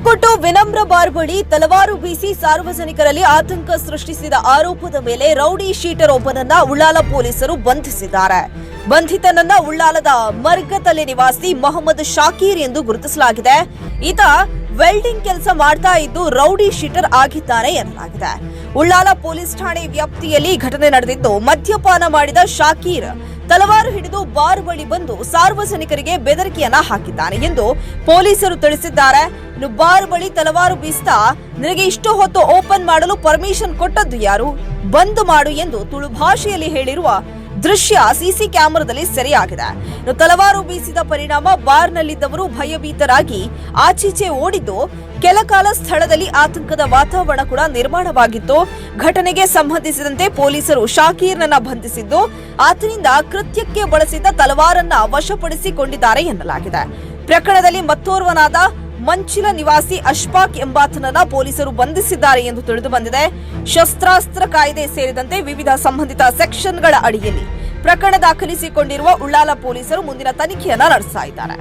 ಪುಕ್ಕುಟ್ಟು ವಿನಮ್ರ ಬಾರ್ಬಳಿ ತಲವಾರು ಬೀಸಿ ಸಾರ್ವಜನಿಕರಲ್ಲಿ ಆತಂಕ ಸೃಷ್ಟಿಸಿದ ಆರೋಪದ ಮೇಲೆ ರೌಡಿ ಶೀಟರ್ ಒಬ್ಬನನ್ನ ಉಳ್ಳಾಲ ಪೊಲೀಸರು ಬಂಧಿಸಿದ್ದಾರೆ. ಬಂಧಿತನನ್ನ ಉಳ್ಳಾಲದ ಮರ್ಗತಲೆ ನಿವಾಸಿ ಮೊಹಮ್ಮದ್ ಶಾಕೀರ್ ಎಂದು ಗುರುತಿಸಲಾಗಿದೆ. ಈತ ವೆಲ್ಡಿಂಗ್ ಕೆಲಸ ಮಾಡ್ತಾ ಇದ್ದು ರೌಡಿ ಶೀಟರ್ ಆಗಿದ್ದಾನೆ ಎನ್ನಲಾಗಿದೆ. ಉಳ್ಳಾಲ ಪೊಲೀಸ್ ಠಾಣೆ ವ್ಯಾಪ್ತಿಯಲ್ಲಿ ಘಟನೆ ನಡೆದಿದ್ದು, ಮದ್ಯಪಾನ ಮಾಡಿದ ಶಾಕೀರ್ ತಲವಾರು ಹಿಡಿದು ಬಾರ್ ಬಳಿ ಬಂದು ಸಾರ್ವಜನಿಕರಿಗೆ ಬೆದರಿಕೆಯನ್ನ ಹಾಕಿದ್ದಾನೆ ಎಂದು ಪೊಲೀಸರು ತಿಳಿಸಿದ್ದಾರೆ. ಇನ್ನು ಬಾರ್ ಬಳಿ ತಲವಾರು ಬೀಸ್ತಾ, ನಿನಗೆ ಇಷ್ಟು ಹೊತ್ತು ಓಪನ್ ಮಾಡಲು ಪರ್ಮಿಷನ್ ಕೊಟ್ಟದ್ದು ಯಾರು, ಬಂದ್ ಮಾಡು ಎಂದು ತುಳು ಭಾಷೆಯಲ್ಲಿ ಹೇಳಿರುವ ದೃಶ್ಯ ಸಿಸಿ ಕ್ಯಾಮೆರಾದಲ್ಲಿ ಸೆರೆಯಾಗಿದೆ. ಇನ್ನು ತಲವಾರು ಬೀಸಿದ ಪರಿಣಾಮ ಬಾರ್ನಲ್ಲಿದ್ದವರು ಭಯಭೀತರಾಗಿ ಆಚೀಚೆ ಓಡಿದ್ದು, ಕೆಲಕಾಲ ಸ್ಥಳದಲ್ಲಿ ಆತಂಕದ ವಾತಾವರಣ ಕೂಡ ನಿರ್ಮಾಣವಾಗಿತ್ತು. ಘಟನೆಗೆ ಸಂಬಂಧಿಸಿದಂತೆ ಪೊಲೀಸರು ಶಾಕೀರ್ನನ್ನ ಬಂಧಿಸಿದ್ದು, ಆತನಿಂದ ಕೃತ್ಯಕ್ಕೆ ಬಳಸಿದ ತಲವಾರನ್ನ ವಶಪಡಿಸಿಕೊಂಡಿದ್ದಾರೆ ಎನ್ನಲಾಗಿದೆ. ಪ್ರಕರಣದಲ್ಲಿ ಮತ್ತೋರ್ವನಾದ ಮಂಚಿಲ ನಿವಾಸಿ ಅಶ್ಫಾಕ್ ಎಂಬಾತನನ್ನ ಪೊಲೀಸರು ಬಂಧಿಸಿದ್ದಾರೆ ಎಂದು ತಿಳಿದು ಬಂದಿದೆ. ಶಸ್ತ್ರಾಸ್ತ್ರ ಕಾಯ್ದೆ ಸೇರಿದಂತೆ ವಿವಿಧ ಸಂಬಂಧಿತ ಸೆಕ್ಷನ್ಗಳ ಅಡಿಯಲ್ಲಿ ಪ್ರಕರಣ ದಾಖಲಿಸಿಕೊಂಡಿರುವ ಉಳ್ಳಾಲ ಪೊಲೀಸರು ಮುಂದಿನ ತನಿಖೆಯನ್ನ ನಡೆಸ್ತಾ ಇದ್ದಾರೆ.